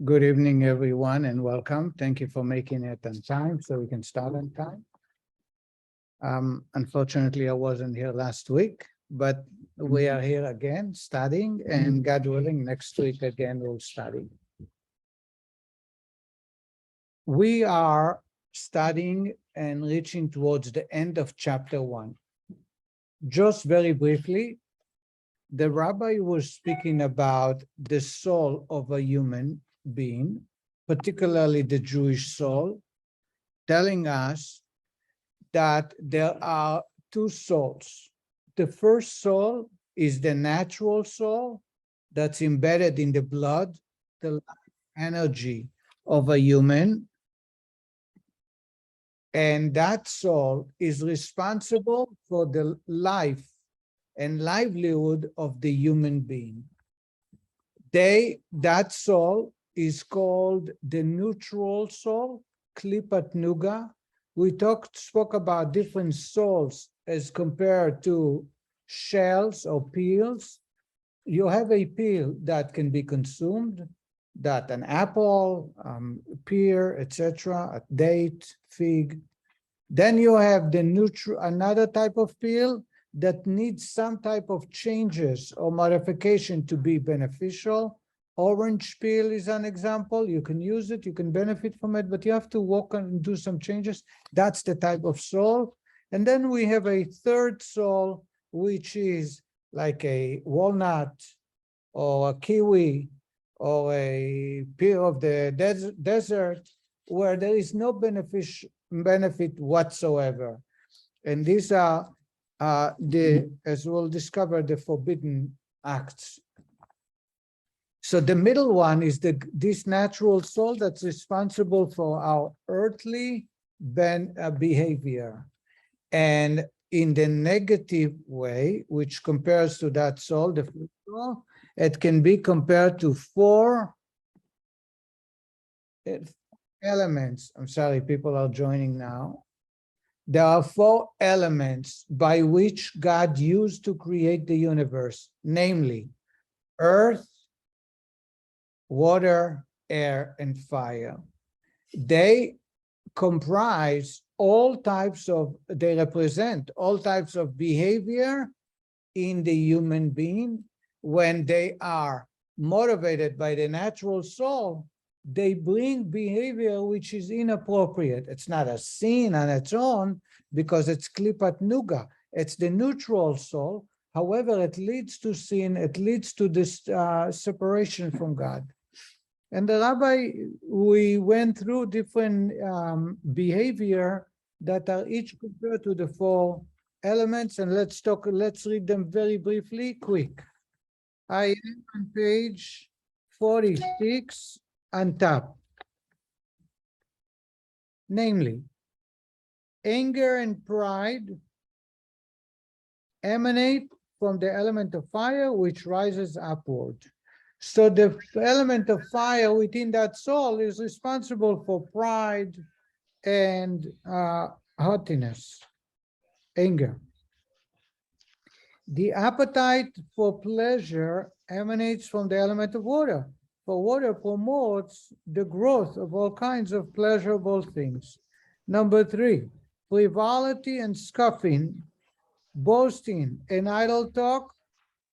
Good evening, everyone, and welcome. Thank you for making it on time so we can start on time. Unfortunately, I wasn't here last week, but we are here again studying, and God willing, next week again we'll study. We are studying and reaching towards the end of chapter 1. Just very briefly, the rabbi was speaking about the soul of a human being, particularly the Jewish soul, telling us that there are two souls. The first soul is the natural soul that's embedded in the blood, the life energy of a human. And that soul is responsible for the life and livelihood of the human being. That soul is called the neutral soul, klipat nuga. We spoke about different souls as compared to shells or peels. You have a peel that can be consumed, that an apple, pear, etc., a date, fig. Then you have the another type of peel that needs some type of changes or modification to be beneficial. Orange peel is an example. You can use it, you can benefit from it, but you have to walk and do some changes. That's the type of soul. And then we have a third soul, which is like a walnut or a kiwi or a peel of the desert, where there is no benefit whatsoever. And these are as we'll discover, the forbidden acts. So the middle one is this natural soul that's responsible for our earthly behavior. And in the negative way, which compares to that soul, the first soul, it can be compared to four elements. I'm sorry, people are joining now. There are four elements by which God used to create the universe, namely earth, water, air, and fire. They comprise they represent all types of behavior in the human being. When they are motivated by the natural soul, they bring behavior which is inappropriate. It's not a sin on its own because it's klipat nuga. It's the neutral soul. However, it leads to sin. It leads to this separation from God. And the rabbi, we went through different behavior that are each compared to the four elements. And let's read them very briefly, quick. I am on page 46. On top, namely, anger and pride emanate from the element of fire, which rises upward. So the element of fire within that soul is responsible for pride and haughtiness, anger. The appetite for pleasure emanates from the element of water. For water promotes the growth of all kinds of pleasurable things. Number 3, frivolity and scoffing, boasting, and idle talk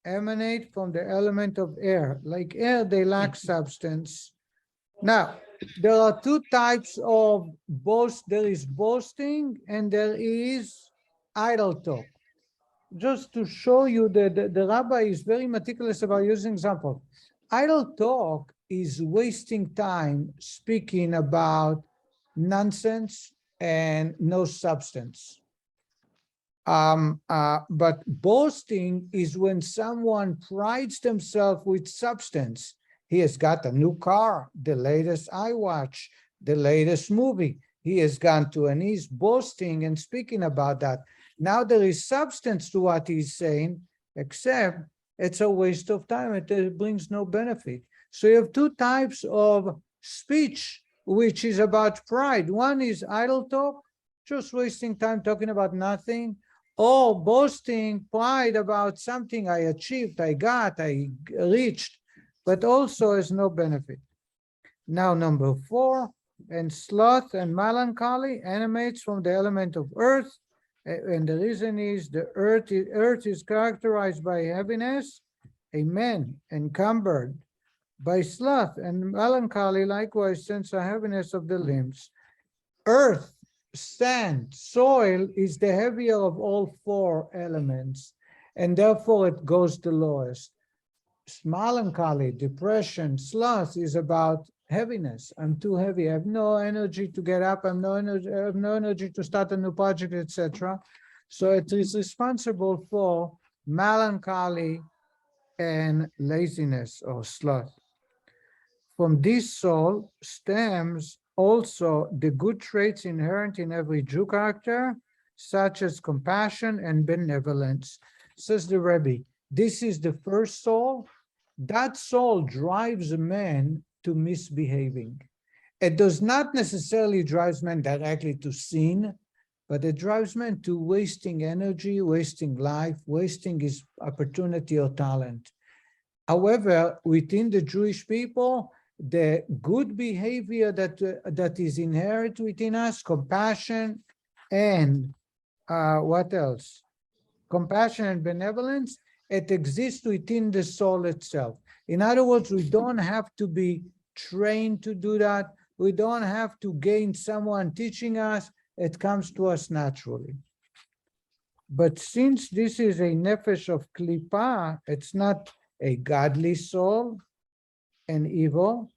emanate from the element of air. Like air, they lack substance. Now, there are two types of there is boasting and there is idle talk. Just to show you that the rabbi is very meticulous about using example. Idle talk is wasting time speaking about nonsense and no substance. But boasting is when someone prides themselves with substance. He has got a new car, the latest iWatch, the latest movie. He has gone to, and he's boasting and speaking about that. Now there is substance to what he's saying, except it's a waste of time. It brings no benefit. So you have two types of speech, which is about pride. One is idle talk, just wasting time talking about nothing, or boasting, pride about something I achieved, I got, I reached, but also has no benefit. Now, number 4, and sloth and melancholy emanates from the element of earth. And the reason is the earth is characterized by heaviness, a man encumbered by sloth, and melancholy likewise sense a heaviness of the limbs. Earth, sand, soil is the heavier of all 4 elements, and therefore it goes the lowest. Melancholy, depression, sloth is about heaviness. I'm too heavy. I have no energy to get up. I have no energy to start a new project, etc. So it is responsible for melancholy and laziness or sloth. From this soul stems also the good traits inherent in every Jew character, such as compassion and benevolence. Says the Rebbe, this is the first soul. That soul drives a man to misbehaving. It does not necessarily drive man directly to sin, but it drives man to wasting energy, wasting life, wasting his opportunity or talent. However, within the Jewish people, the good behavior that is inherent within us, compassion and what else? Compassion and benevolence, it exists within the soul itself. In other words, we don't have to be trained to do that. We don't have to gain someone teaching us. It comes to us naturally. But since this is a nefesh of klipa, it's not a godly soul and evil.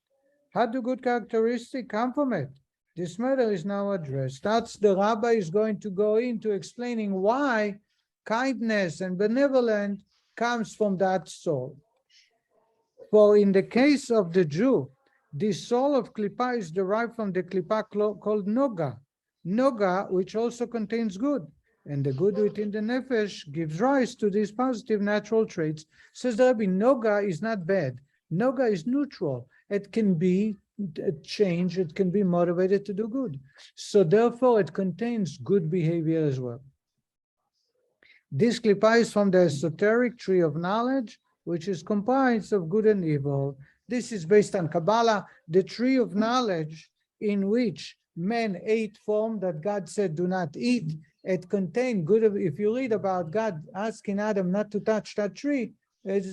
How do good characteristics come from it? This matter is now addressed. That's the rabbi is going to go into explaining why kindness and benevolence comes from that soul. For in the case of the Jew, the soul of klipa is derived from the klipa called noga. Noga, which also contains good. And the good within the nefesh gives rise to these positive natural traits. Says the Rabbi, noga is not bad. Noga is neutral. It can be changed. It can be motivated to do good. So therefore, it contains good behavior as well. This klipa is from the esoteric tree of knowledge, which is comprised of good and evil. This is based on Kabbalah, the tree of knowledge in which men ate from that God said, do not eat. It contained good. If you read about God asking Adam not to touch that tree,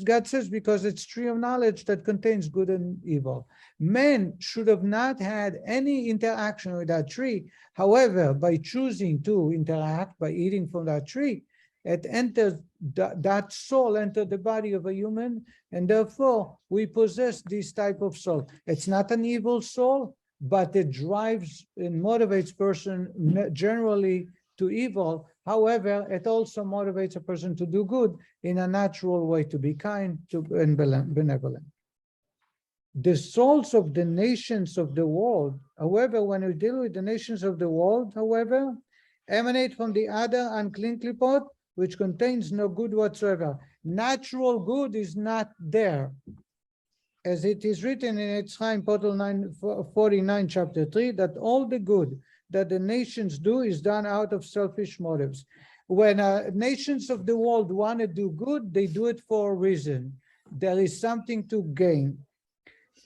God says, because it's tree of knowledge that contains good and evil. Men should have not had any interaction with that tree. However, by choosing to interact, by eating from that tree, it enters, that soul entered the body of a human, and therefore we possess this type of soul. It's not an evil soul, but it drives and motivates person generally to evil. However, it also motivates a person to do good in a natural way, to be kind and benevolent. The souls of the nations of the world, however, when we deal with the nations of the world, however, emanate from the other unclean klipot, which contains no good whatsoever. Natural good is not there. As it is written in Etz Chaim, Portal 49, chapter 3, that all the good that the nations do is done out of selfish motives. When nations of the world want to do good, they do it for a reason. There is something to gain.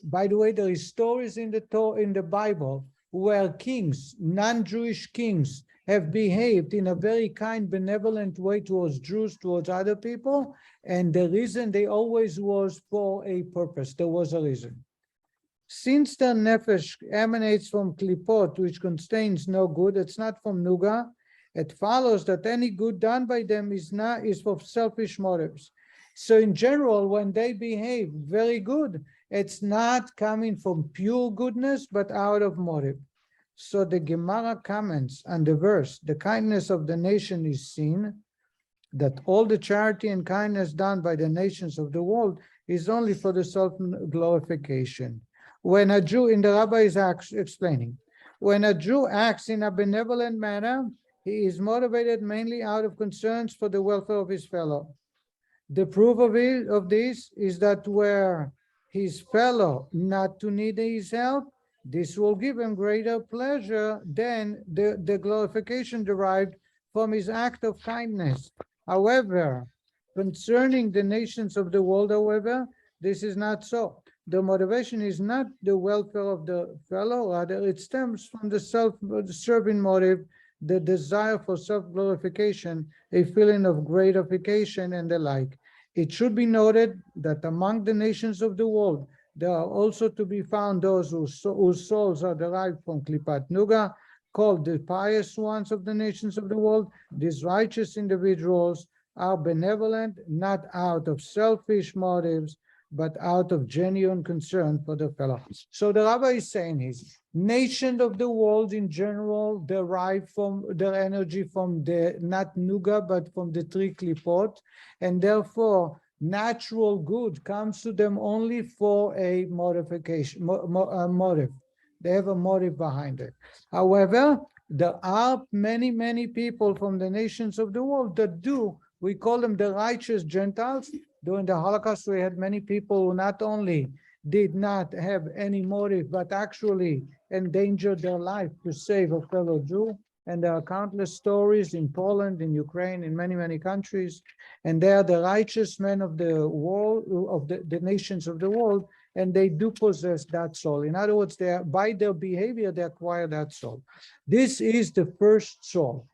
By the way, there is stories in the Bible where kings, non-Jewish kings, have behaved in a very kind, benevolent way towards Jews, towards other people, and the reason they always was for a purpose. There was a reason. Since the nefesh emanates from klipot, which contains no good, it's not from nuga, it follows that any good done by them is for selfish motives. So in general, when they behave very good, it's not coming from pure goodness, but out of motive. So the Gemara comments on the verse, the kindness of the nation is seen, that all the charity and kindness done by the nations of the world is only for the self-glorification. When a Jew, in the rabbi is explaining, when a Jew acts in a benevolent manner, he is motivated mainly out of concerns for the welfare of his fellow. The proof of this is that where his fellow not to need his help, this will give him greater pleasure than the glorification derived from his act of kindness. However, concerning the nations of the world, however, this is not so. the motivation is not the welfare of the fellow, rather it stems from the self-serving motive, the desire for self-glorification, a feeling of gratification, and the like. It should be noted that among the nations of the world, there are also to be found those whose souls are derived from Klipat Nuga, called the pious ones of the nations of the world. These righteous individuals are benevolent, not out of selfish motives, but out of genuine concern for the fellow. So the Rabbi is saying is, nations of the world in general derive from their energy from the, not Nuga, but from the three Klipot, and therefore natural good comes to them only for a motive. They have a motive behind it. However, there are many people from the nations of the world that do. We call them the righteous Gentiles. During the Holocaust, we had many people who not only did not have any motive, but actually endangered their life to save a fellow Jew. And there are countless stories in Poland, in Ukraine, in many countries. And they are the righteous men of the world, of the nations of the world, and they do possess that soul. In other words, they are, by their behavior, they acquire that soul. This is the first soul.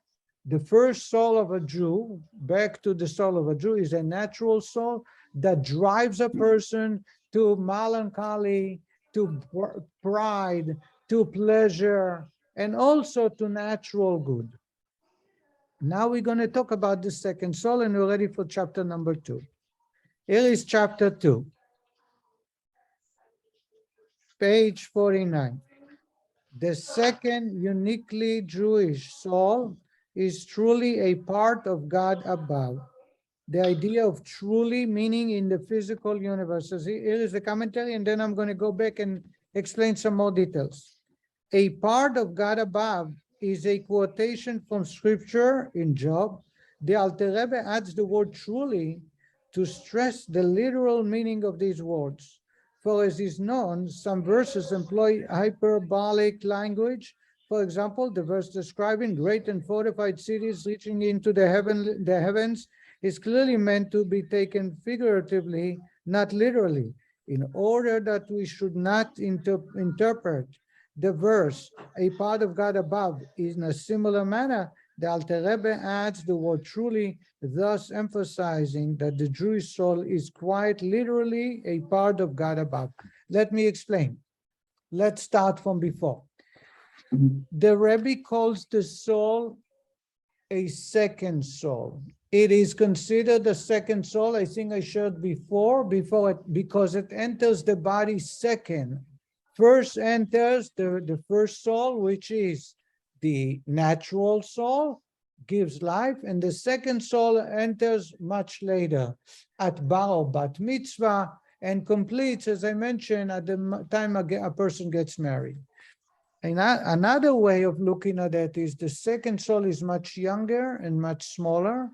The first soul of a Jew, back to the soul of a Jew, is a natural soul that drives a person to melancholy, to pride, to pleasure, and also to natural good. Now we're going to talk about the second soul, and we're ready for chapter number 2. Here is chapter 2, page 49. The second uniquely Jewish soul is truly a part of God above. The idea of truly meaning in the physical universe. So here is the commentary, and then I'm going to go back and explain some more details. A part of God above is a quotation from scripture in Job. The Alter Rebbe adds the word truly to stress the literal meaning of these words. For as is known, some verses employ hyperbolic language. For example, the verse describing great and fortified cities reaching into the heavens is clearly meant to be taken figuratively, not literally. In order that we should not interpret the verse, a part of God above, in a similar manner, the Alter Rebbe adds the word truly, thus emphasizing that the Jewish soul is quite literally a part of God above. Let me explain. Let's start from before. The Rebbe calls the soul a second soul. It is considered a second soul. I think I shared before because it enters the body second. First enters the first soul, which is the natural soul, gives life, and the second soul enters much later at bar or bat mitzvah and completes, as I mentioned, at the time a person gets married. And another way of looking at that is the second soul is much younger and much smaller.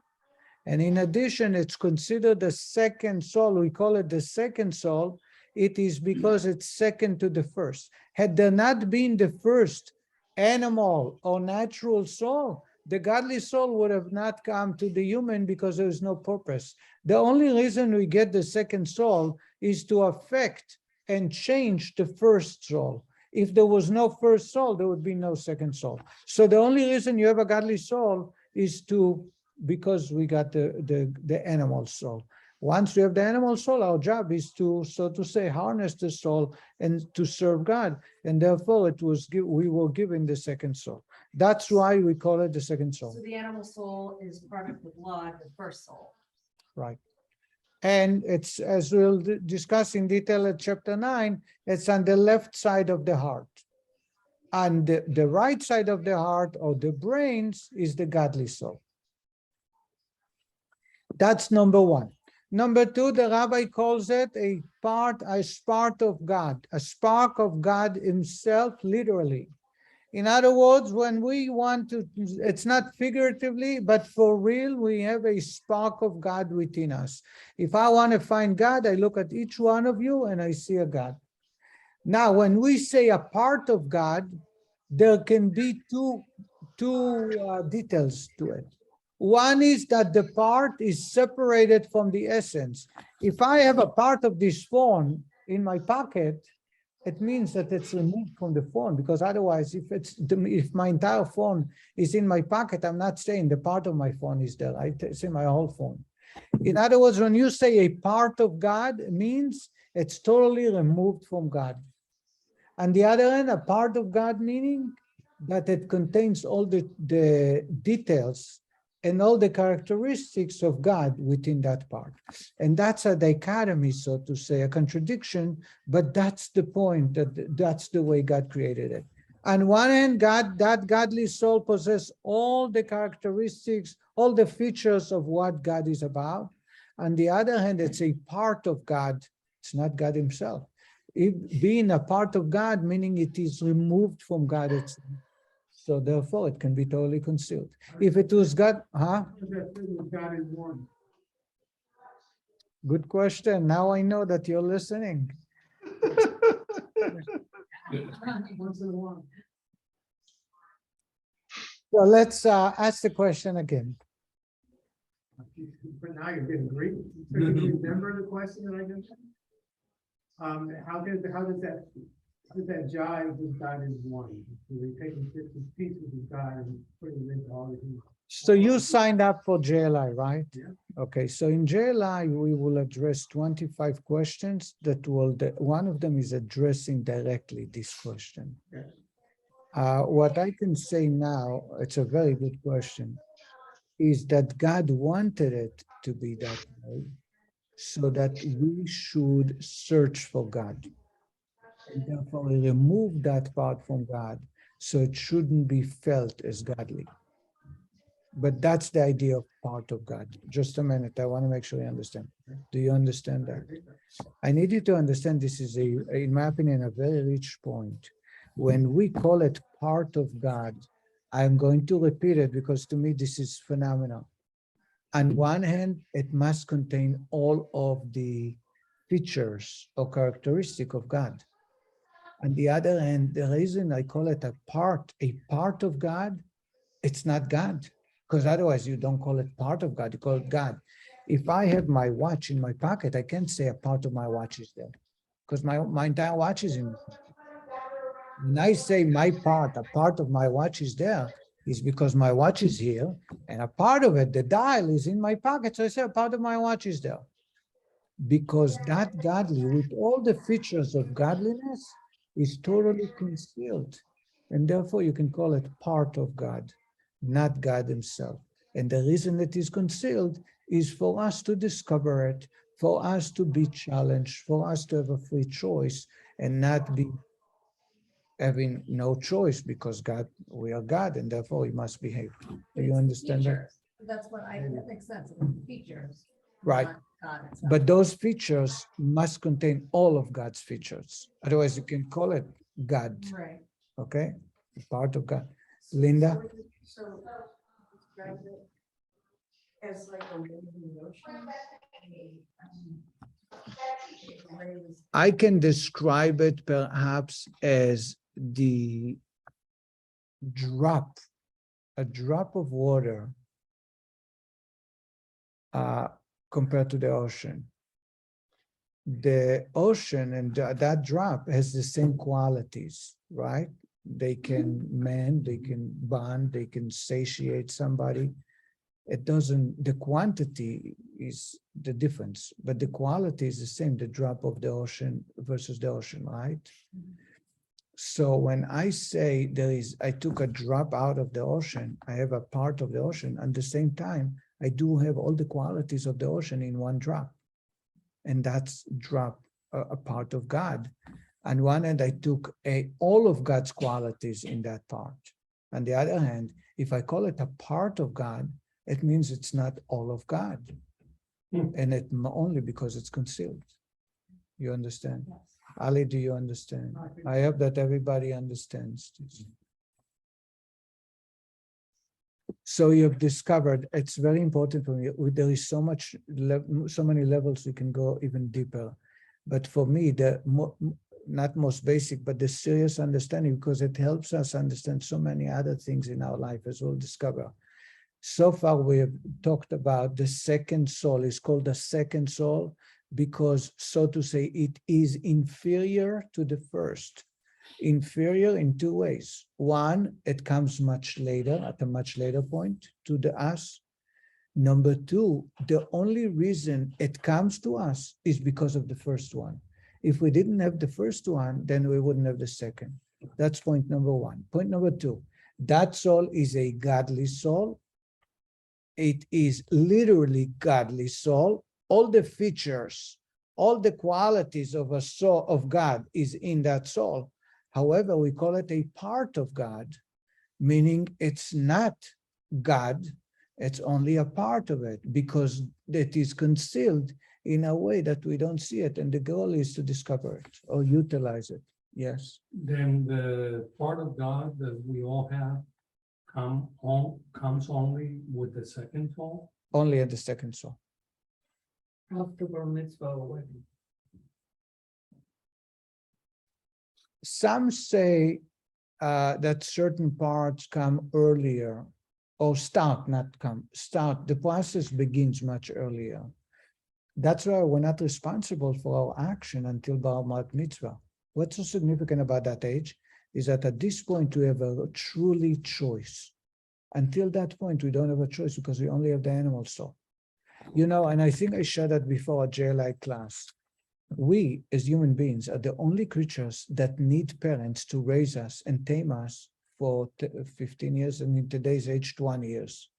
And in addition, it's considered the second soul. We call it the second soul. It is because it's second to the first. Had there not been the first animal or natural soul, the godly soul would have not come to the human because there is no purpose. The only reason we get the second soul is to affect and change the first soul. If there was no first soul, there would be no second soul. So the only reason you have a godly soul is because we got the animal soul. Once we have the animal soul, our job is to, so to say, harness the soul and to serve God. And therefore, we were given the second soul. That's why we call it the second soul. So the animal soul is part of the blood, the first soul. Right. And it's, as we'll discuss in detail at chapter 9, it's on the left side of the heart. And the right side of the heart, or the brains, is the godly soul. That's number one. Number two, the rabbi calls it a spark of God, a spark of God himself, literally. In other words, when we want to, it's not figuratively, but for real, we have a spark of God within us. If I want to find God, I look at each one of you and I see a God. Now, when we say a part of God, there can be two details to it. One is that the part is separated from the essence. If I have a part of this phone in my pocket, it means that it's removed from the phone, because otherwise, if my entire phone is in my pocket, I'm not saying the part of my phone is there. I say my whole phone. In other words, when you say a part of God, it means it's totally removed from God. On the other hand, a part of God meaning that it contains all the details and all the characteristics of God within that part. And that's a dichotomy, so to say, a contradiction, but that's the point, that's the way God created it. On one hand, that godly soul possesses all the characteristics, all the features of what God is about. On the other hand, it's a part of God. It's not God himself. Being a part of God, meaning it is removed from God itself. So therefore, it can be totally concealed. If it was God, God is one. Good question. Now I know that you're listening. Once in a while. So let's ask the question again. But now you're getting great. So can you remember the question that I just? How does that jive with God is one? So we're taking 50 pieces of God and putting them into all these. So you signed up for JLI, right? Yeah. Okay, so in JLI, we will address 25 questions that one of them is addressing directly this question. Okay. What I can say now, it's a very good question, is that God wanted it to be that way so that we should search for God. And therefore, we remove that part from God so it shouldn't be felt as godly. But that's the idea of part of God. Just a minute, I want to make sure you understand. Do you understand that? I need you to understand this is, in my opinion, a very rich point. When we call it part of God, I'm going to repeat it because to me this is phenomenal. On one hand, it must contain all of the features or characteristic of God. On the other hand, the reason I call it a part of God, it's not God. Because otherwise you don't call it part of God, you call it God. If I have my watch in my pocket, I can't say a part of my watch is there. Because my entire watch is in my pocket. When I say a part of my watch is there, is because my watch is here, and a part of it, the dial is in my pocket. So I say a part of my watch is there. Because that godly, with all the features of godliness, is totally concealed. And therefore you can call it part of God, not God himself. And the reason it is concealed is for us to discover it, for us to be challenged, for us to have a free choice and not be having no choice because God, we are God and therefore we must behave. Do you understand that? That's what that makes sense, features. Right. not God itself. But those features must contain all of God's features. Otherwise you can call it God, Right. okay? Part of God. Linda? So describe it as like a living ocean. I can describe it perhaps as the a drop of water compared to the ocean. The ocean and that drop has the same qualities, right? They can mend, they can bond, they can satiate somebody. It doesn't, the quantity is the difference, but the quality is the same, the drop of the ocean versus the ocean, right? So when I say I took a drop out of the ocean, I have a part of the ocean. At the same time, I do have all the qualities of the ocean in one drop. And that's drop, a part of God. On one hand, I took all of God's qualities in that part. On the other hand, if I call it a part of God, it means it's not all of God. And it only because it's concealed. You understand? Yes. Ali, do you understand? I hope that everybody understands this. So you've discovered, it's very important for me. There is so many levels we can go even deeper. But for me, not most basic, but the serious understanding, because it helps us understand so many other things in our life, as we'll discover. So far, we have talked about the second soul. It's called the second soul because, so to say, it is inferior to the first. Inferior in two ways. One, it comes much later, at a much later point to the us. Number two, the only reason it comes to us is because of the first one. If we didn't have the first one, then we wouldn't have the second. That's point number one. Point number two, that soul is a godly soul. It is literally godly soul. All the features, all the qualities of a soul of God is in that soul. However, we call it a part of God, meaning it's not God, it's only a part of it because it is concealed in a way that we don't see it. And the goal is to discover it or utilize it. Yes. Then the part of God that we all have comes only with the second soul? Only at the second soul. After bar mitzvah wedding. Some say that certain parts come earlier or start, not come, start. The process begins much earlier. That's why we're not responsible for our action until bar mitzvah. What's so significant about that age is that at this point we have a truly choice. Until that point, we don't have a choice because we only have the animal soul. You know, and I think I shared that before at JLI class. We, as human beings, are the only creatures that need parents to raise us and tame us for 15 years, and in today's age, 20 years.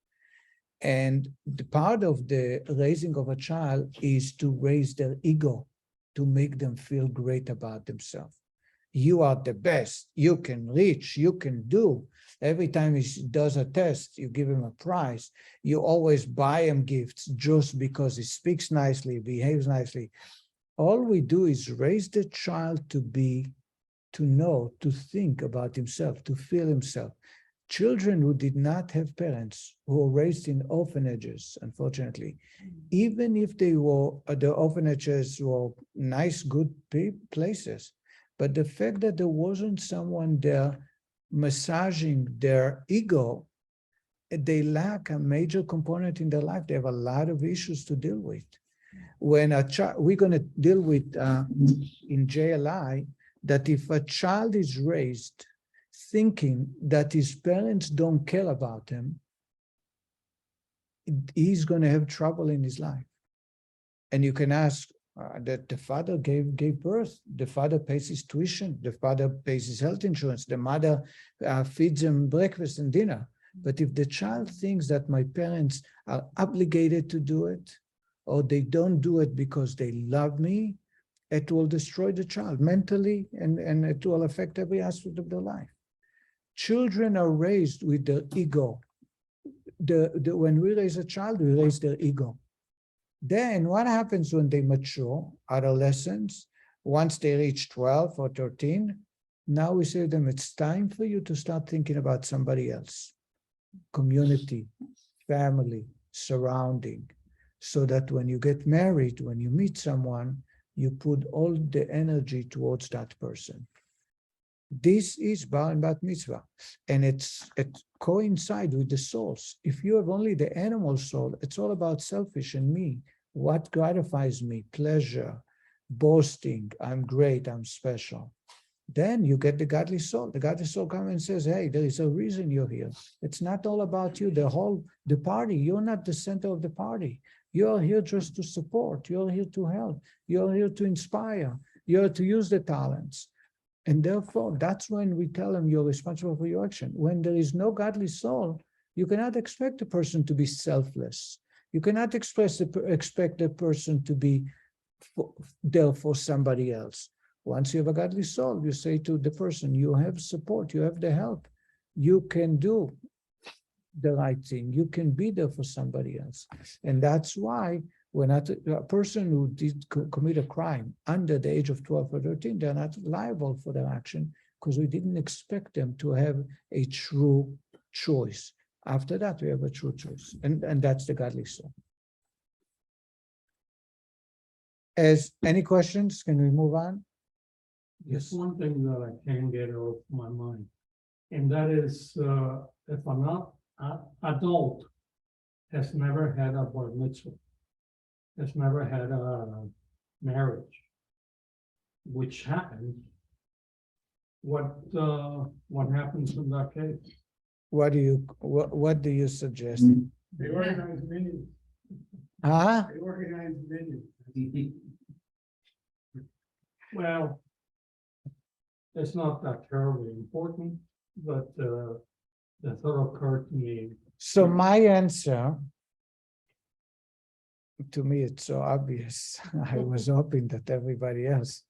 And the part of the raising of a child is to raise their ego, to make them feel great about themselves. You are the best, you can reach, you can do. Every time he does a test, you give him a prize. You always buy him gifts just because he speaks nicely, behaves nicely. All we do is raise the child to know, to think about himself, to feel himself. Children who did not have parents, who were raised in orphanages, unfortunately, even if they were, the orphanages were nice, good places, but the fact that there wasn't someone there massaging their ego, they lack a major component in their life. They have a lot of issues to deal with. When a child, we're going to deal with in JLI, that if a child is raised thinking that his parents don't care about him, he's going to have trouble in his life. And you can ask that the father gave birth, the father pays his tuition, the father pays his health insurance, the mother feeds him breakfast and dinner. But if the child thinks that my parents are obligated to do it, or they don't do it because they love me, it will destroy the child mentally, and it will affect every aspect of their life. Children are raised with their ego. When we raise a child, we raise their ego. Then what happens when they mature, adolescents, once they reach 12 or 13, now we say to them, it's time for you to start thinking about somebody else, community, family, surrounding, so that when you get married, when you meet someone, you put all the energy towards that person. This is bar and bat mitzvah, and it coincides with the souls. If you have only the animal soul, it's all about selfish and me. What gratifies me? Pleasure, boasting, I'm great, I'm special. Then you get the godly soul. The godly soul comes and says, hey, there is a reason you're here. It's not all about you, the party. You're not the center of the party. You're here just to support. You're here to help. You're here to inspire. You're to use the talents. And therefore, that's when we tell them you're responsible for your action. When there is no godly soul, you cannot expect a person to be selfless. You cannot expect a person to be there for somebody else. Once you have a godly soul, you say to the person, you have support, you have the help. You can do the right thing. You can be there for somebody else. And that's why when a person who did commit a crime under the age of 12 or 13, they're not liable for their action because we didn't expect them to have a true choice. After that, we have a true choice. And that's the godly soul. Any questions? Can we move on? Yes. One thing that I can't get off my mind, and that is if an adult has never had a bar mitzvah, has never had a marriage, which happened, what happens in that case? What do you suggest? They organize minions, Huh? they organize minions. Well, it's not that terribly important, but the thought occurred to me. So my answer, to me, it's so obvious. I was hoping that everybody else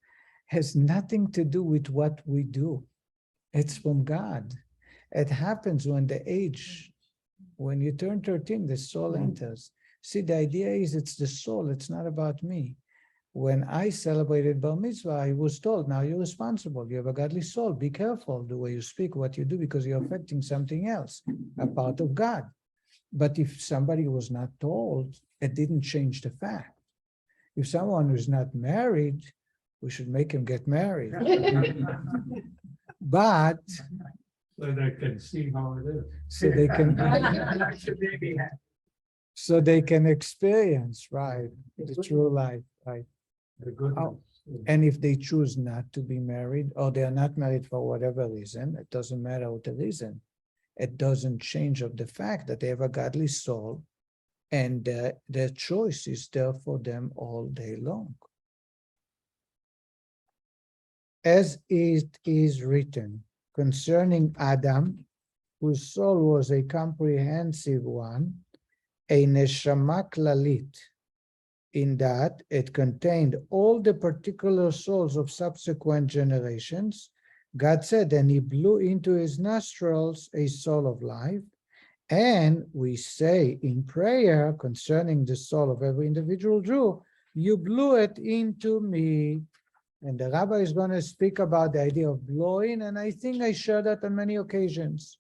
has nothing to do with what we do. It's from God. It happens when you turn 13, the soul enters. See, the idea is it's the soul, it's not about me. When I celebrated Bar Mitzvah, I was told, now you're responsible. You have a godly soul. Be careful the way you speak, what you do, because you're affecting something else, a part of God. But if somebody was not told, it didn't change the fact. If someone who's not married, we should make him get married. But So they can see how it is. so they can experience, right, the true life, right? The goodness. And if they choose not to be married, or they are not married for whatever reason, it doesn't matter what the reason. It doesn't change of the fact that they have a godly soul, and their choice is there for them all day long. As it is written concerning Adam, whose soul was a comprehensive one, a neshama klalit, in that it contained all the particular souls of subsequent generations. God said, and he blew into his nostrils a soul of life. And we say in prayer concerning the soul of every individual Jew, you blew it into me. And the rabbi is going to speak about the idea of blowing, and I think I shared that on many occasions.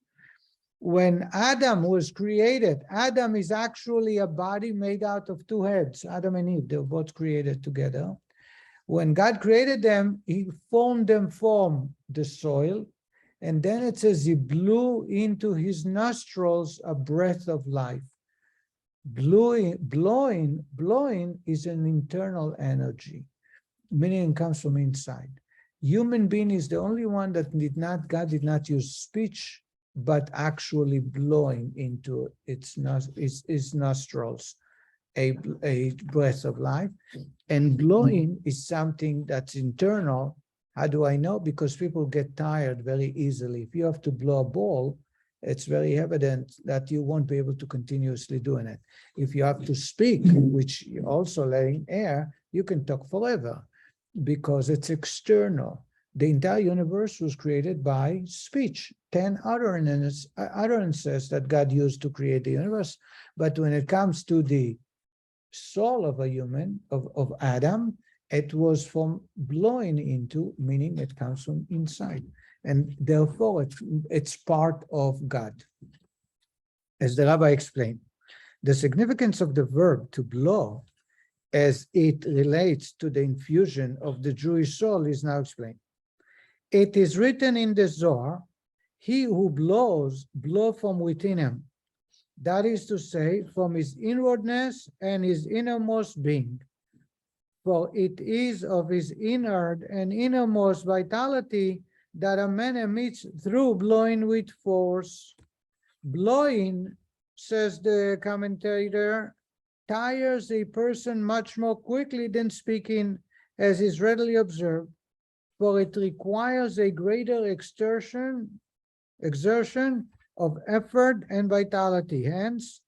When Adam was created, Adam is actually a body made out of two heads. Adam and Eve, they were both created together. When God created them, he formed them from the soil, and then it says he blew into his nostrils a breath of life. Blowing is an internal energy, meaning it comes from inside. Human being is the only one that God did not use speech, but actually blowing into his nostrils a breath of life. And blowing is something that's internal. How do I know? Because people get tired very easily. If you have to blow a ball, it's very evident that you won't be able to continuously doing it. If you have to speak, which you're also letting air, you can talk forever because it's external. The entire universe was created by speech, 10 utterances that God used to create the universe. But when it comes to the soul of a human, of Adam, it was from blowing into, meaning it comes from inside. And therefore, it's part of God. As the rabbi explained, the significance of the verb to blow as it relates to the infusion of the Jewish soul is now explained. It is written in the Zohar, he who blows from within him. That is to say, from his inwardness and his innermost being. For it is of his inward and innermost vitality that a man emits through blowing with force. Blowing, says the commentator, tires a person much more quickly than speaking, as is readily observed, for it requires a greater exertion of effort and vitality. Hence,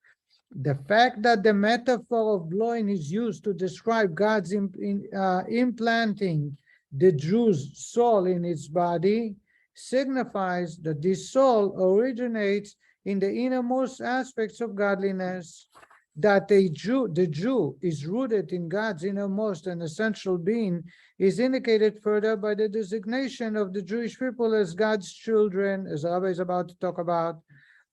the fact that the metaphor of blowing is used to describe God's implanting the Jew's soul in its body signifies that this soul originates in the innermost aspects of godliness, that the Jew is rooted in God's innermost and essential being is indicated further by the designation of the Jewish people as God's children, as the Rabbi is about to talk about,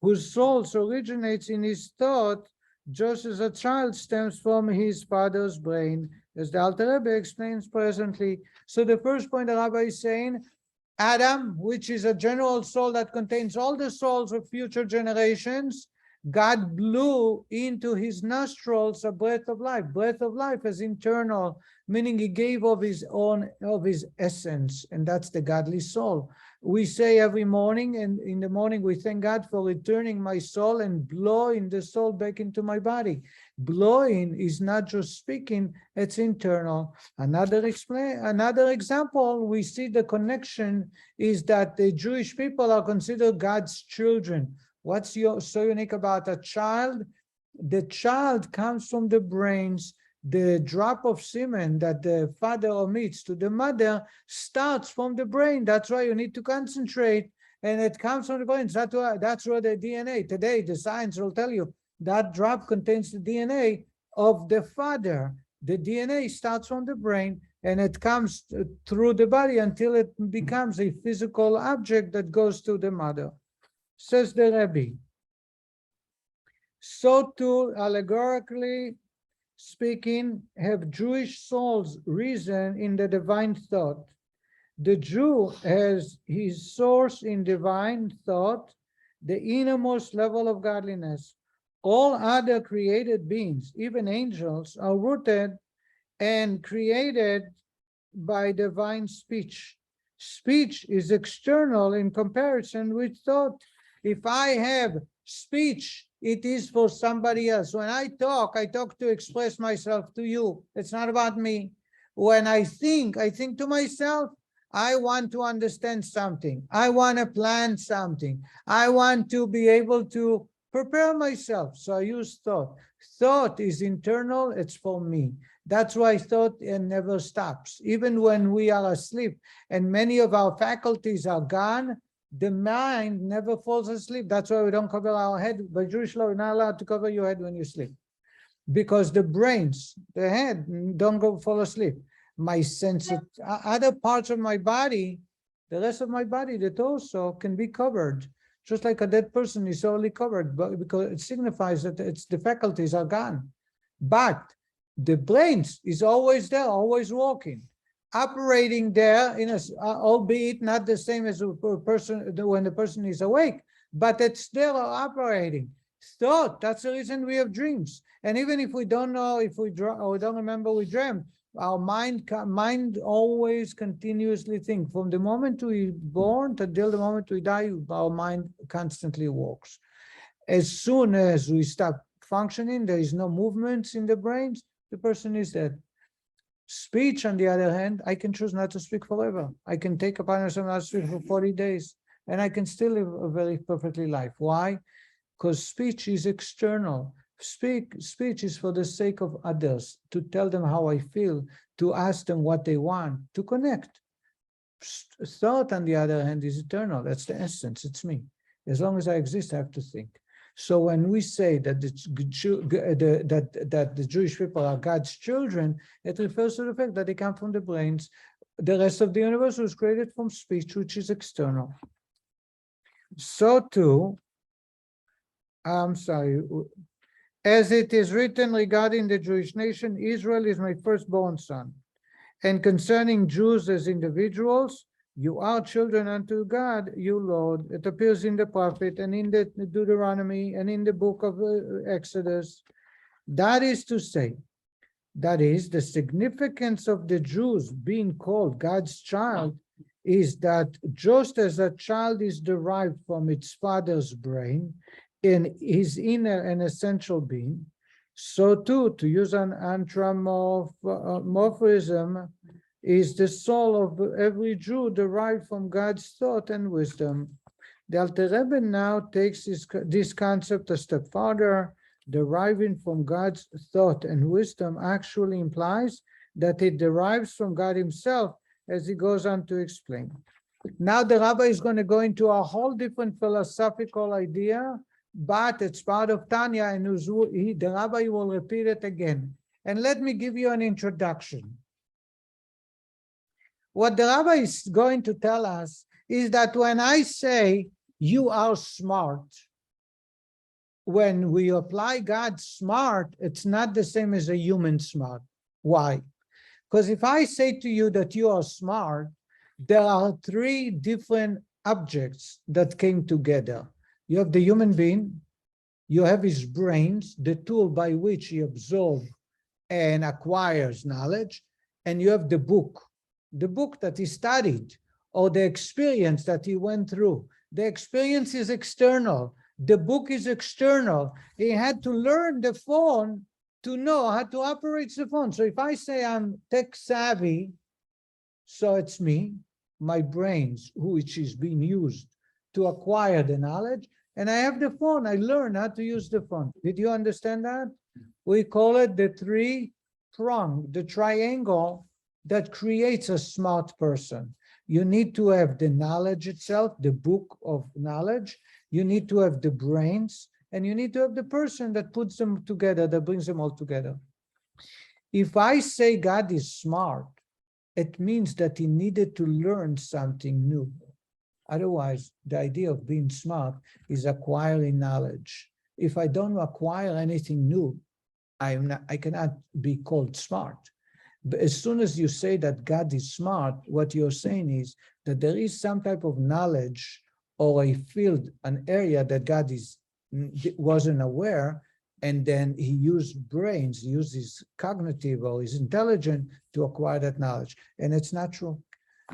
whose souls originates in his thought, just as a child stems from his father's brain, as the Alter Rebbe explains presently. So the first point the Rabbi is saying, Adam, which is a general soul that contains all the souls of future generations, God blew into his nostrils a breath of life. Breath of life is internal, meaning he gave of his own, of his essence, and that's the godly soul. We say every morning, and in the morning we thank God for returning my soul and blowing the soul back into my body. Blowing is not just speaking, it's internal. Another example, we see the connection is that the Jewish people are considered God's children. What's so unique about a child? The child comes from the brains. The drop of semen that the father omits to the mother starts from the brain. That's why you need to concentrate, and it comes from the brain. That's where the DNA, today the science will tell you, that drop contains the DNA of the father. The DNA starts from the brain, and it comes through the body until it becomes a physical object that goes to the mother. Says the Rebbe. So too, allegorically speaking, have Jewish souls risen in the divine thought. The Jew has his source in divine thought, the innermost level of godliness. All other created beings, even angels, are rooted and created by divine speech. Speech is external in comparison with thought. If I have speech, it is for somebody else. When I talk to express myself to you. It's not about me. When I think to myself. I want to understand something. I want to plan something. I want to be able to prepare myself. So I use thought. Thought is internal, it's for me. That's why thought never stops. Even when we are asleep and many of our faculties are gone, the mind never falls asleep. That's why we don't cover our head. By Jewish law, you're not allowed to cover your head when you sleep. Because the brains, the head, don't go fall asleep. My other parts of my body, the rest of my body, the torso, can be covered. Just like a dead person is only covered, but because it signifies that the faculties are gone. But the brains is always there, always working, operating there, albeit not the same as a person when the person is awake, but it's there operating. Thought, that's the reason we have dreams. And even if we don't know, if we don't remember we dreamt, our mind always continuously think. From the moment we born until the moment we die, our mind constantly works. As soon as we stop functioning, there is no movements in the brains, the person is dead. Speech, on the other hand, I can choose not to speak forever. I can take upon myself not to speak for 40 days, and I can still live a very perfectly life. Why? Because speech is external. Speech is for the sake of others, to tell them how I feel, to ask them what they want, to connect. Thought, on the other hand, is eternal. That's the essence. It's me. As long as I exist, I have to think. So when we say that the Jewish people are God's children, it refers to the fact that they come from the brains. The rest of the universe was created from speech, which is external. So too, as it is written regarding the Jewish nation, Israel is my firstborn son. And concerning Jews as individuals, you are children unto God, you Lord. It appears in the prophet and in the Deuteronomy and in the book of Exodus. That is to say, that is, the significance of the Jews being called God's child is that just as a child is derived from its father's brain, in his inner and essential being, so too, to use an anthropomorphism, is the soul of every Jew derived from God's thought and wisdom. The Alter Rebbe now takes this concept a step further. Deriving from God's thought and wisdom actually implies that it derives from God himself, as he goes on to explain. Now the Rabbi is going to go into a whole different philosophical idea, but it's part of Tanya, and the Rabbi will repeat it again. And let me give you an introduction. What the Rabbi is going to tell us is that when I say you are smart, when we apply God smart, it's not the same as a human smart. Why? Because if I say to you that you are smart, there are three different objects that came together. You have the human being, You have his brains, the tool by which he absorbs and acquires knowledge, and you have the book that he studied, or the experience that he went through. The experience is external. The book is external. He had to learn the phone to know how to operate the phone. So if I say I'm tech savvy, so it's me, my brains, which is being used to acquire the knowledge, and I have the phone, I learn how to use the phone. Did you understand that? We call it the three-prong, the triangle that creates a smart person. You need to have the knowledge itself, the book of knowledge. You need to have the brains, and you need to have the person that puts them together, that brings them all together. If I say God is smart, it means that he needed to learn something new. Otherwise, the idea of being smart is acquiring knowledge. If I don't acquire anything new, I cannot be called smart. But as soon as you say that God is smart, what you're saying is that there is some type of knowledge or a field, an area that God wasn't aware, and then he used brains, he used his cognitive or his intelligence to acquire that knowledge. And it's not true,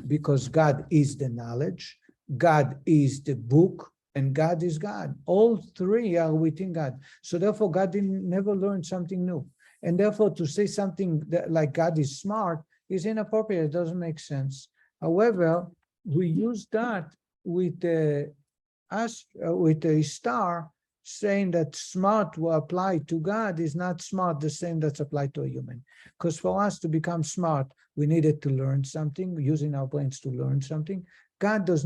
because God is the knowledge, God is the book, and God is God. All three are within God. So therefore, God never learned something new. And therefore, to say something like God is smart is inappropriate. It doesn't make sense. However, we use that with a star, saying that smart will apply to God is not smart the same that's applied to a human. Because for us to become smart, we needed to learn something, using our brains to learn something. God does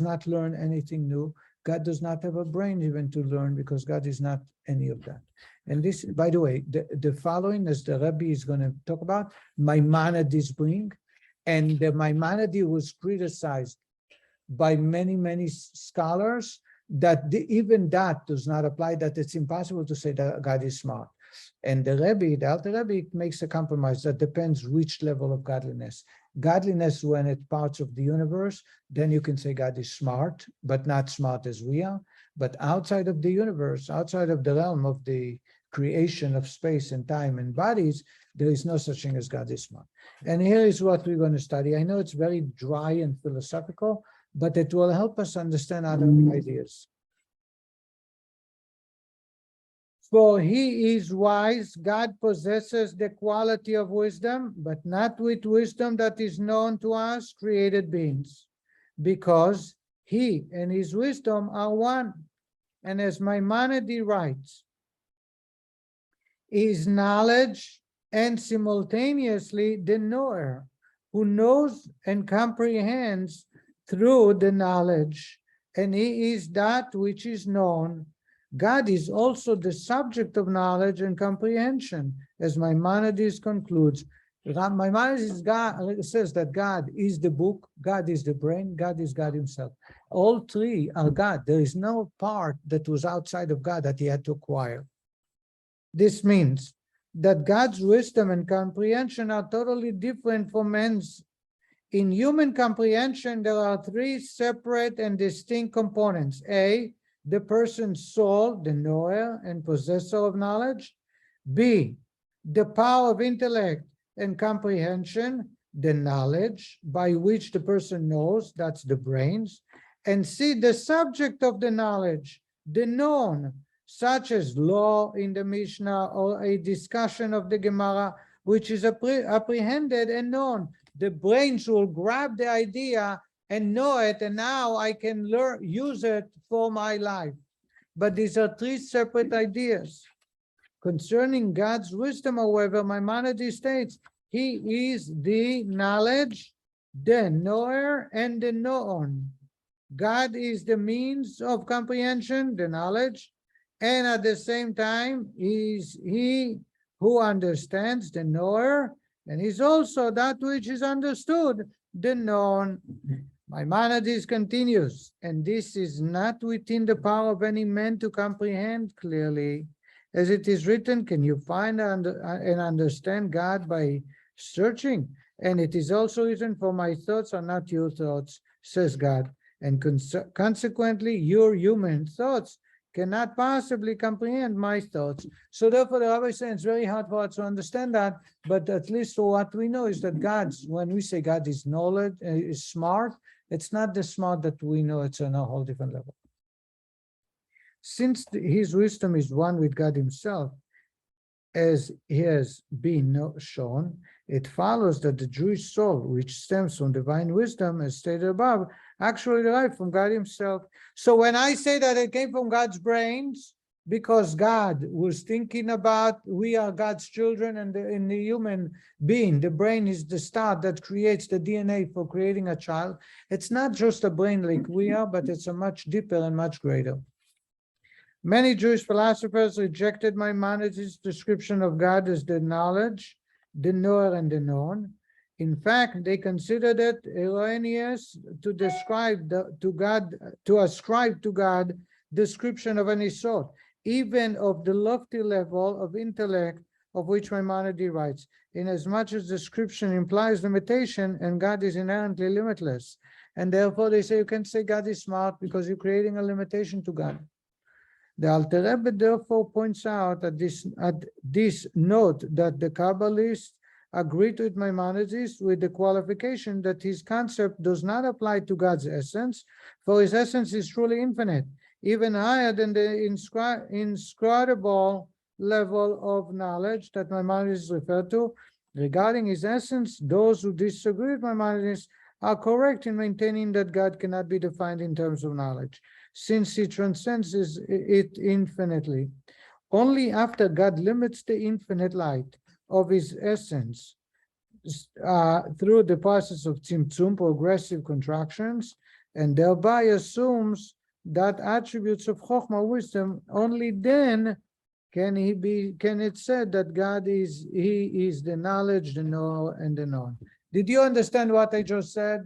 not learn anything new. God does not have a brain even to learn, because God is not any of that. And this, by the way, the following, as the Rabbi is going to talk about, Maimonides bring, and the Maimonides was criticized by many scholars that even that does not apply, that it's impossible to say that God is smart. And the Alter Rebbe makes a compromise that depends which level of godliness. Godliness, when it's parts of the universe, then you can say God is smart, but not smart as we are. But outside of the universe, outside of the realm of the creation of space and time and bodies, there is no such thing as God is smart. And here is what we're going to study. I know it's very dry and philosophical, but it will help us understand other ideas. For he is wise, God possesses the quality of wisdom, but not with wisdom that is known to us, created beings, because he and his wisdom are one. And as Maimonides writes, is knowledge and simultaneously the knower, who knows and comprehends through the knowledge, and he is that which is known. God is also the subject of knowledge and comprehension, as Maimonides concludes. Maimonides says that God is the book, God is the brain, God is God himself. All three are God. There is no part that was outside of God that he had to acquire. This means that God's wisdom and comprehension are totally different from man's. In human comprehension, there are three separate and distinct components. A, the person's soul, the knower and possessor of knowledge. B, the power of intellect and comprehension, the knowledge by which the person knows, that's the brains. And C, the subject of the knowledge, the known, such as law in the Mishnah or a discussion of the Gemara, which is apprehended and known. The brains will grab the idea and know it, and now I can use it for my life. But these are three separate ideas. Concerning God's wisdom, however, Maimonides states, he is the knowledge, the knower, and the known. God is the means of comprehension, the knowledge, and at the same time, is he who understands, the knower, and is also that which is understood, the known. Maimonides continues, and this is not within the power of any man to comprehend clearly. As it is written, can you find and understand God by searching? And it is also written, for my thoughts are not your thoughts, says God. And consequently, your human thoughts cannot possibly comprehend my thoughts. So therefore, the Rabbi says it's very hard for us to understand that, but at least what we know is that when we say God is knowledge, is smart, it's not the smart that we know, it's on a whole different level. Since his wisdom is one with God himself, as he has been shown, it follows that the Jewish soul, which stems from divine wisdom, as stated above, actually derived from God himself. So when I say that it came from God's brains, because God was thinking about we are God's children, and in the human being, the brain is the start that creates the DNA for creating a child. It's not just a brain like we are, but it's a much deeper and much greater. Many Jewish philosophers rejected Maimonides' description of God as the knowledge, the knower, and the known. In fact, they considered it erroneous to ascribe to God description of any sort, even of the lofty level of intellect of which Maimonides writes, inasmuch as description implies limitation and God is inherently limitless. And therefore they say you can say God is smart because you're creating a limitation to God. The Alter Rebbe therefore points out at this note that the Kabbalists agreed with Maimonides with the qualification that his concept does not apply to God's essence, for his essence is truly infinite, even higher than the inscrutable level of knowledge that Maimonides referred to. Regarding his essence, those who disagree with Maimonides are correct in maintaining that God cannot be defined in terms of knowledge, since he transcends it infinitely. Only after God limits the infinite light of his essence through the process of tzimtzum, progressive contractions, and thereby assumes that attributes of chokhmah, wisdom, only then can it said that God is the knowledge, the knower, and the known. Did you understand what I just said?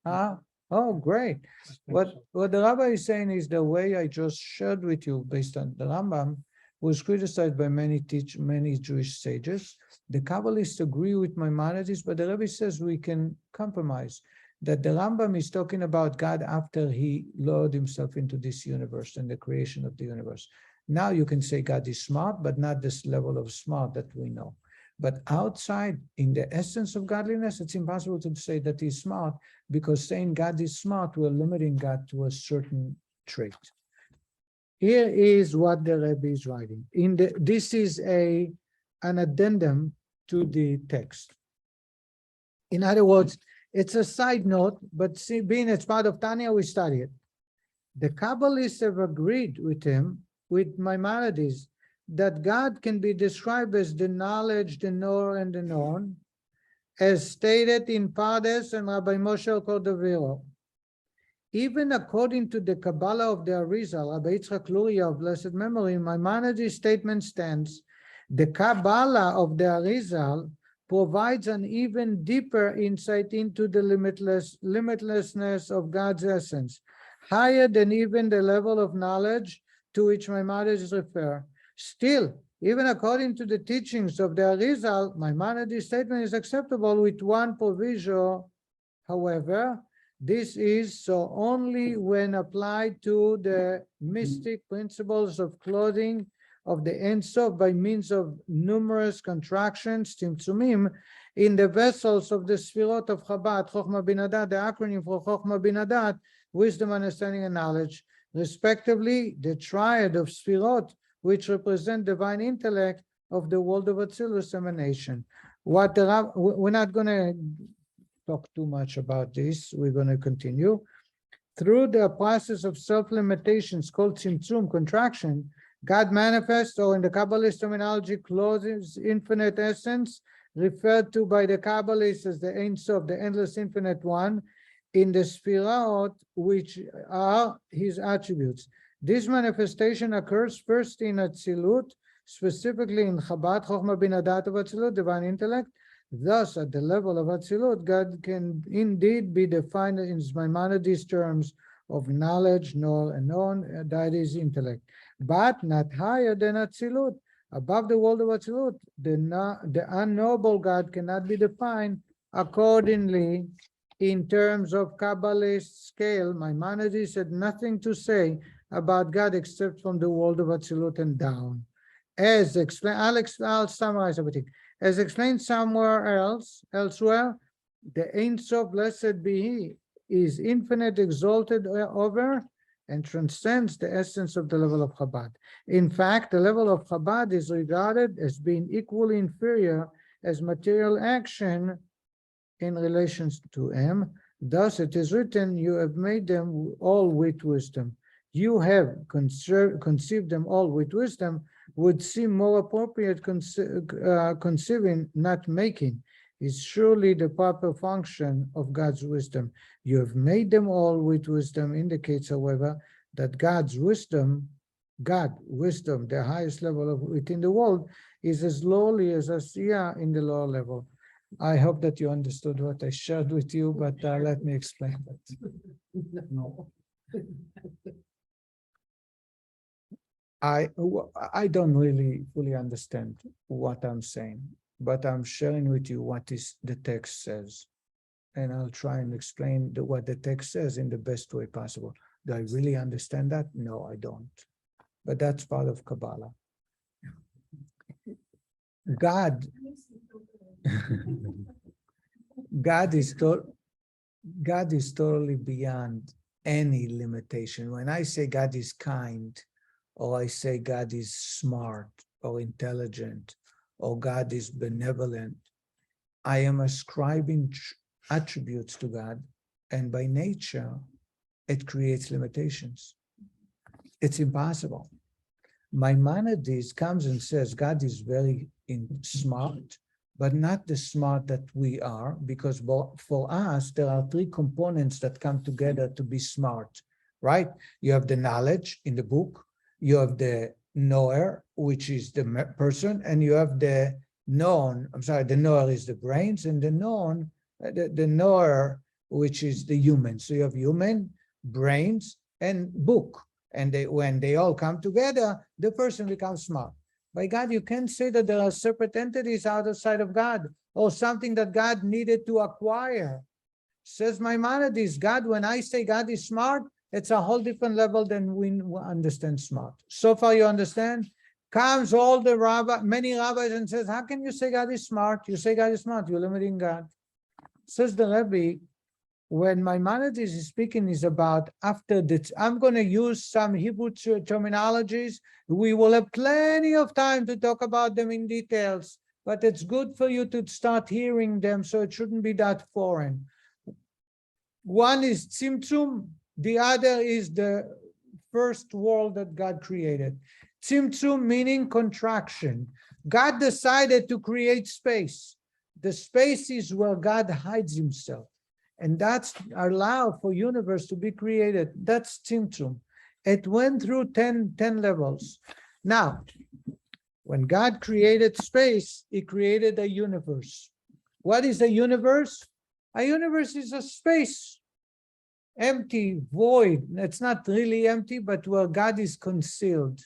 Huh? Oh, great. What the Rabbi is saying is the way I just shared with you based on the Rambam was criticized by many Jewish sages. The Kabbalists agree with Maimonides, but the Rabbi says we can compromise. That the Rambam is talking about God after he lowered himself into this universe and the creation of the universe. Now you can say God is smart, but not this level of smart that we know. But outside, in the essence of godliness, it's impossible to say that he's smart, because saying God is smart, we're limiting God to a certain trait. Here is what the Rebbe is writing. This is an addendum to the text. In other words, it's a side note, but being it's part of Tanya, we study it. The Kabbalists have agreed with him, with Maimonides, that God can be described as the knowledge, the knower, and the known, as stated in Pardes and Rabbi Moshe Cordovero. Even according to the Kabbalah of the Arizal, Rabbi Yitzchak Luria of blessed memory, Maimonides' statement stands, the Kabbalah of the Arizal provides an even deeper insight into the limitlessness of God's essence, higher than even the level of knowledge to which Maimonides refers. Still, even according to the teachings of the Arizal, Maimonides' statement is acceptable with one proviso. However, this is so only when applied to the mystic principles of clothing of the Ein Sof by means of numerous contractions, tzimtzumim, in the vessels of the Sfirot of Chabad, Chokhmah Bin Adat, the acronym for Chokhmah Bin Adat, wisdom, understanding, and knowledge, respectively, the triad of Sfirot, which represent divine intellect of the world of Atzilus emanation. We're not going to talk too much about this. We're going to continue. Through the process of self-limitations called tzimtzum, contraction, God manifests, or in the Kabbalist terminology, clothes infinite essence, referred to by the Kabbalists as the Ein Sof, the endless infinite one, in the Sfirot, which are his attributes. This manifestation occurs first in Atzilut, specifically in Chabad, Chokhmah Bin Adat of Atzilut, divine intellect. Thus, at the level of Atzilut, God can indeed be defined in Maimonides' terms of knowledge, knower, and known, that is intellect, but not higher than Atzilut. Above the world of Atzilut, the unknowable God cannot be defined accordingly. In terms of Kabbalist scale, Maimonides had nothing to say about God except from the world of Atzilut and down. As explained, I'll summarize everything. As explained elsewhere, the Ein Sof, blessed be He, is infinite, exalted over, and transcends the essence of the level of Chabad. In fact, the level of Chabad is regarded as being equally inferior as material action in relation to Him. Thus it is written, you have made them all with wisdom. You have conceived them all with wisdom would seem more appropriate. Conceiving, not making, is surely the proper function of God's wisdom. You have made them all with wisdom indicates, however, that God's wisdom, the highest level of within the world, is as lowly as Asiya in the lower level. I hope that you understood what I shared with you, but let me explain that. No. I don't really fully understand what I'm saying, but I'm sharing with you what is the text says. And I'll try and explain what the text says in the best way possible. Do I really understand that? No, I don't. But that's part of Kabbalah. God is totally beyond any limitation. When I say God is kind, or I say God is smart or intelligent, or God is benevolent, I am ascribing attributes to God, and by nature, it creates limitations. It's impossible. Maimonides comes and says God is very smart, but not the smart that we are, because for us, there are three components that come together to be smart, right? You have the knowledge in the book, you have the knower, which is the person, and you have the known. The knower is the brains, and the known, the knower, which is the human. So you have human, brains, and book. And when they all come together, the person becomes smart. By God, you can't say that there are separate entities outside of God, or something that God needed to acquire. Says Maimonides, God, when I say God is smart, it's a whole different level than we understand smart. So far, you understand? Comes all the many rabbis and says, how can you say God is smart? You say God is smart, you're limiting God. Says the Rebbe, when Maimonides is speaking is about after that, I'm going to use some Hebrew terminologies. We will have plenty of time to talk about them in details, but it's good for you to start hearing them, so it shouldn't be that foreign. One is Tzimtzum, the other is the first world that God created. Tzimtzum meaning contraction. God decided to create space. The space is where God hides himself. And that's allowed for universe to be created. That's Tzimtzum. It went through 10 levels. Now, when God created space, he created a universe. What is a universe? A universe is a space. Empty, void. It's not really empty, but where God is concealed.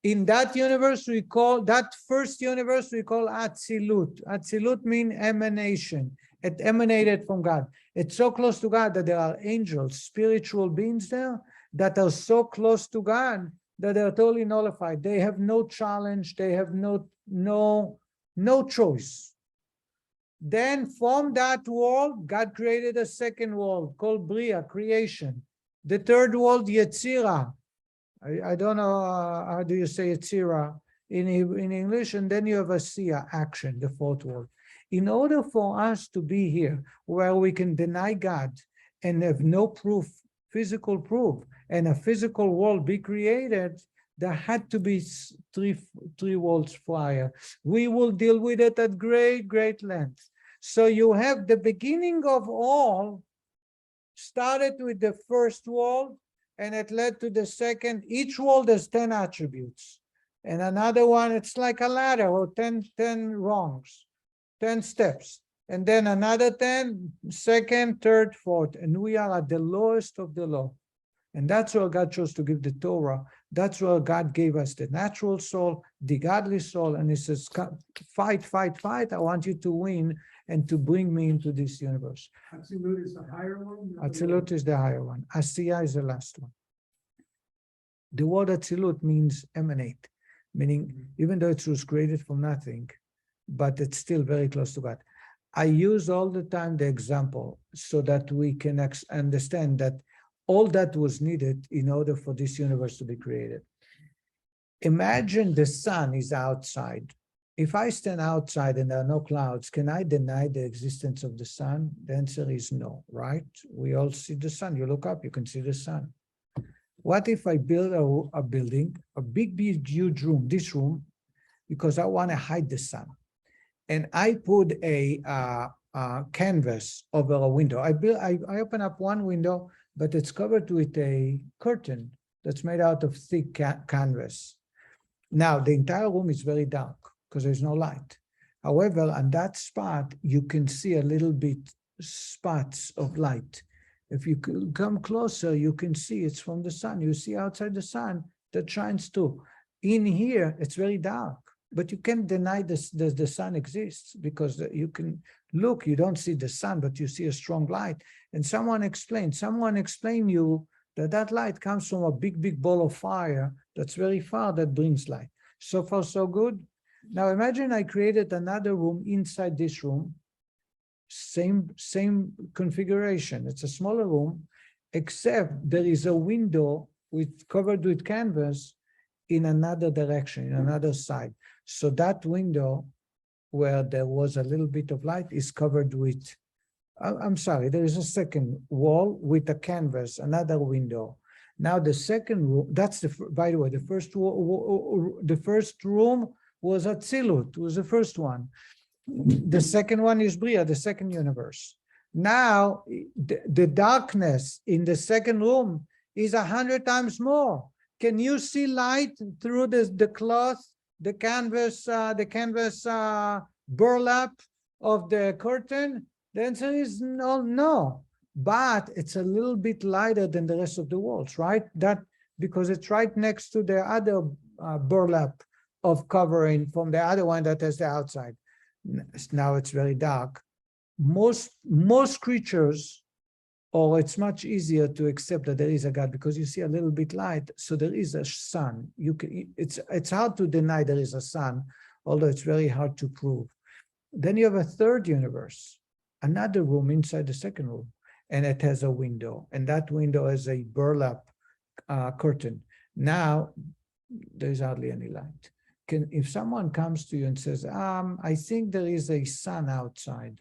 In that universe, that first universe we call Atzilut. Atzilut means emanation. It emanated from God. It's so close to God that there are angels, spiritual beings there that are so close to God that they're totally nullified. They have no challenge. They have no choice. Then from that world, God created a second world called Bria, creation. The third world, Yetzirah. I don't know how do you say Yetzirah in English. And then you have Asiya, action, the fourth world. In order for us to be here, where we can deny God and have no proof, physical proof, and a physical world be created, there had to be three worlds prior. We will deal with it at great length. So you have the beginning of all, started with the first world, and it led to the second. Each world has 10 attributes. And another one, it's like a ladder, or 10 rungs, 10 steps. And then another 10, second, third, fourth. And we are at the lowest of the low. And that's where God chose to give the Torah. That's where God gave us the natural soul, the godly soul. And he says, fight. I want you to win and to bring me into this universe. Atzilut is the higher one? Atzilut is the higher one. Asiya is the last one. The word Atzilut means emanate, meaning even though it was created from nothing, but it's still very close to God. I use all the time the example so that we can understand that all that was needed in order for this universe to be created. Imagine the sun is outside. If I stand outside and there are no clouds, can I deny the existence of the sun? The answer is no, right? We all see the sun. You look up, you can see the sun. What if I build a building, a big, huge room, this room, because I want to hide the sun, and I put a canvas over a window. I open up one window, but it's covered with a curtain that's made out of thick canvas. Now, the entire room is very dark because there's no light. However, on that spot, you can see a little bit spots of light. If you come closer, you can see it's from the sun. You see outside the sun that shines too. In here, it's very dark, but you can't deny the sun exists because you can look, you don't see the sun, but you see a strong light. And someone explained you that light comes from a big ball of fire that's very far that brings light. So far, so good. Now imagine I created another room inside this room, same configuration. It's a smaller room, except there is a window covered with canvas in another direction, in another side. So that window where there was a little bit of light is covered with, I'm sorry, there is a second wall with a canvas, another window. Now the second room, that's by the way, the first room was Atzilut, was the first one. The second one is Bria, the second universe. Now, the darkness in the second room is 100 times more. Can you see light through the cloth, the canvas burlap of the curtain? The answer is no. But it's a little bit lighter than the rest of the walls, right? Because it's right next to the other burlap of covering from the other one that has the outside. Now it's very dark. Most creatures, or it's much easier to accept that there is a God because you see a little bit light, so there is a sun. It's hard to deny there is a sun, although it's very hard to prove. Then you have a third universe, another room inside the second room, and it has a window, and that window has a burlap curtain. Now there's hardly any light. If someone comes to you and says, I think there is a sun outside,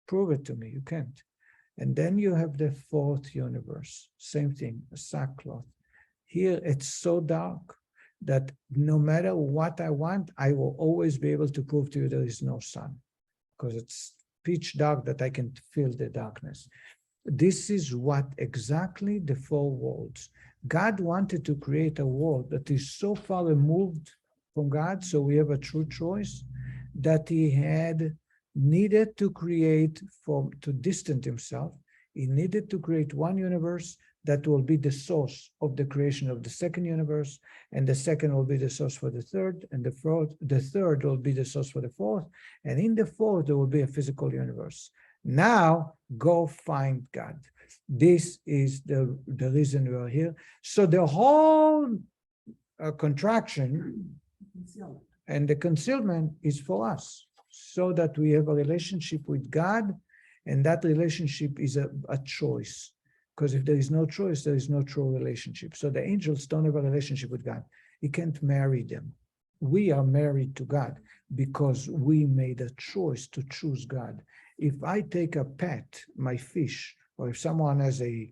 prove it to me. You can't. And then you have the fourth universe, same thing, a sackcloth. Here it's so dark that no matter what I want, I will always be able to prove to you there is no sun, because it's pitch dark that I can feel the darkness. This is what exactly the four worlds. God wanted to create a world that is so far removed from God, so we have a true choice, that he had needed to create to distance himself. He needed to create one universe that will be the source of the creation of the second universe, and the second will be the source for the third, and the third will be the source for the fourth, and in the fourth there will be a physical universe. Now go find God. This is the reason we are here. So the whole contraction and the concealment is for us, so that we have a relationship with God, and that relationship is a choice. Because if there is no choice, there is no true relationship. So the angels don't have a relationship with God. He can't marry them. We are married to God because we made a choice to choose God. If I take a pet, my fish, or if someone has a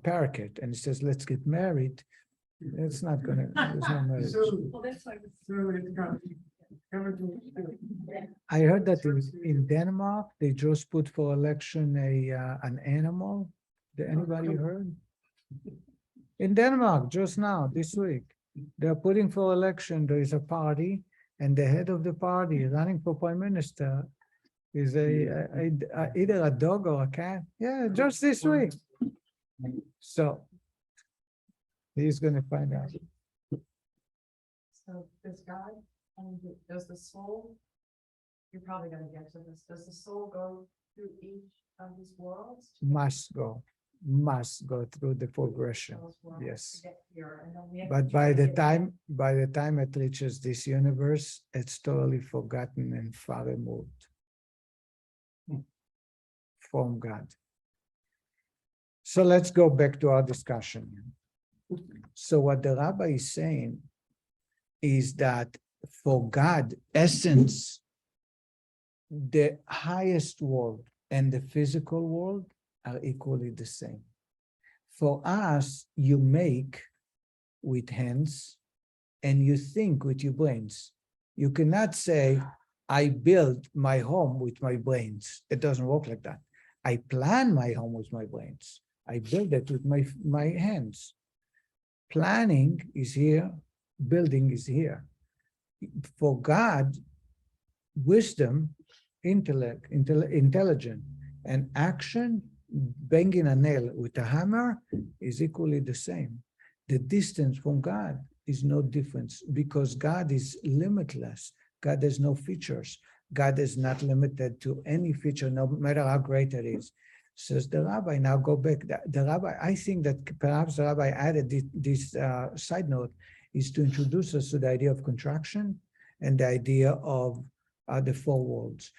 parakeet and he says, let's get married, it's not gonna, there's no marriage. Well, that's like. I heard that in Denmark, they just put for election an animal. Did anybody heard? In Denmark, just now, this week, they're putting for election, there is a party, and the head of the party running for prime minister is either a dog or a cat. Yeah, just this week. So he's gonna find out. So does God, does the soul, you're probably gonna get to this, does the soul go through each of these worlds? Must go. must go through the progression. Those worlds Yes. to get here, and then we have to But try to get by the time it reaches this universe, it's totally forgotten and far removed from God. So let's go back to our discussion. So what the rabbi is saying is that for God, essence, the highest world and the physical world are equally the same. For us, you make with hands and you think with your brains. You cannot say, I build my home with my brains. It doesn't work like that. I plan my home with my brains. I build it with my hands. Planning is here, building is here. For God, wisdom, intellect, intelligence, and action, banging a nail with a hammer is equally the same. The distance from God is no difference because God is limitless. God has no features. God is not limited to any feature, no matter how great it is. Says the rabbi. Now go back. The rabbi, I think that perhaps the rabbi added this side note is to introduce us to the idea of contraction and the idea of the four worlds.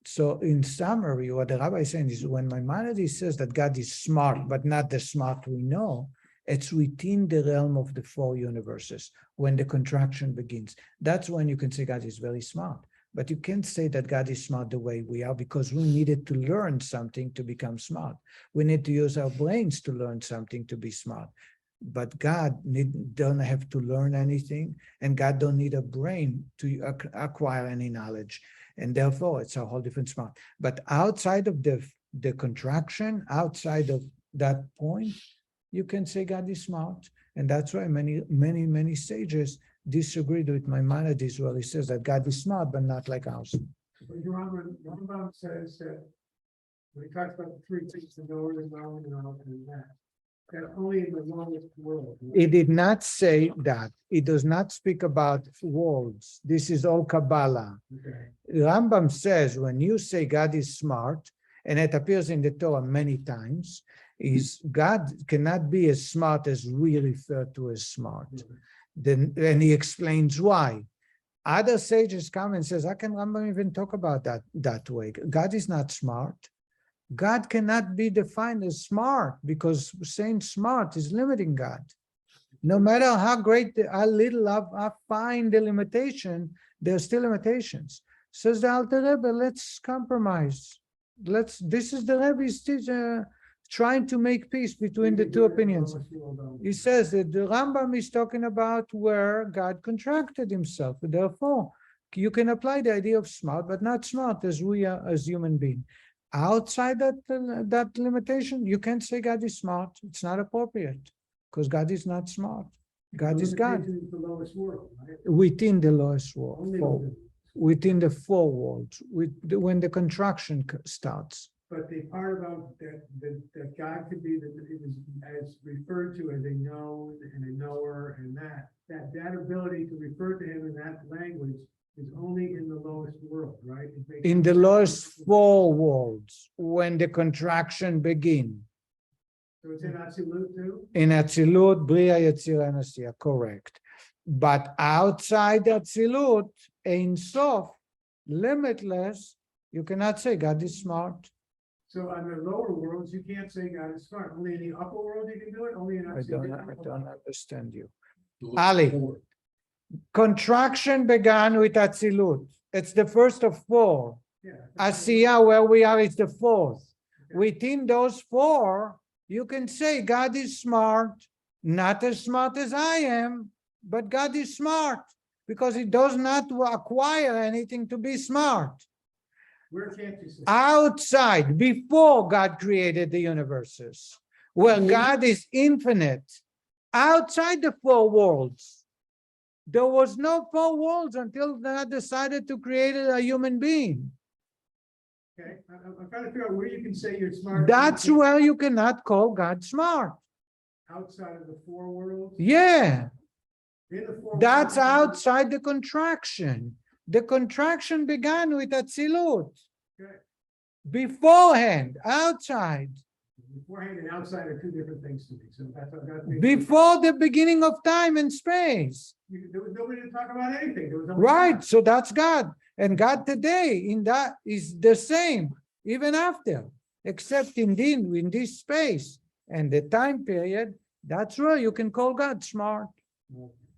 So in summary, what the rabbi is saying is when Maimonides says that God is smart, but not the smart we know, it's within the realm of the four universes. When the contraction begins, that's when you can say God is very smart. But you can't say that God is smart the way we are because we needed to learn something to become smart. We need to use our brains to learn something to be smart. But God don't have to learn anything, and God don't need a brain to acquire any knowledge. And therefore, it's a whole different smart. But outside of the contraction, outside of that point, you can say God is smart. And that's why many sages disagreed with Maimonides where he says that God is smart, but not like ours. But your Rambam says that when he talks about the three things to know, and knowing, and that only in the longest world. He did not say that. He does not speak about worlds. This is all Kabbalah. Okay. Rambam says when you say God is smart, and it appears in the Torah many times, is God cannot be as smart as we refer to as smart. Then he explains why. Other sages come and says, how can Rambam even talk about that way? God is not smart. God cannot be defined as smart because saying smart is limiting God. No matter how great, how little, how fine the limitation, there are still limitations. Says the Alter Rebbe, let's compromise. This is the Rebbe's trying to make peace between the two opinions. He says that the Rambam is talking about where God contracted himself. Therefore, you can apply the idea of smart, but not smart as we are as human beings. Outside that limitation, you can't say God is smart. It's not appropriate because God is not smart. God is God. The lowest world, right? Within the lowest world, Only within the four worlds, when the contraction starts. But the part about that God could be as referred to as a known and a knower, and that ability to refer to him in that language is only in the lowest world, right? In the lowest four worlds, when the contraction begins. So it's in Atzilut too? In Atzilut, Bria, Yetzirah, and Asiya, correct. But outside Atzilut, Ein Sof, limitless, you cannot say God is smart. So on the lower worlds, you can't say God is smart. Only in the upper world you can do it. Only in I Atzilut. don't understand you. Ali, contraction began with Atzilut. It's the first of four. Yeah. Asiya, where we are, is the fourth. Within those four, you can say God is smart, not as smart as I am, but God is smart because he does not acquire anything to be smart. Where can't you say? Outside, before God created the universes, where God is infinite, outside the four worlds, there was no four worlds until God decided to create a human being. Okay, I'm trying to figure out where you can say you're smart. That's where you cannot call God smart. Outside of the four worlds? Yeah, In the four that's worlds, outside the contraction. The contraction began with Atzilut. Okay. Beforehand, outside. beforehand and outside are two different things to me, so that's. Before the beginning of time and space. There was nobody to talk about anything, there was. only Right, God. so that's God. And God today in that is the same, even after, except in this space and the time period, that's where you can call God smart.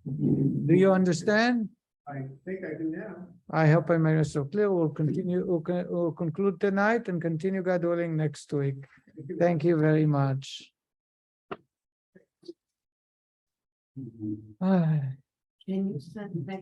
Do you understand? I think I do now. I hope I made myself clear. We'll continue, we'll conclude tonight and continue God willing next week. Thank you very much. Can you send that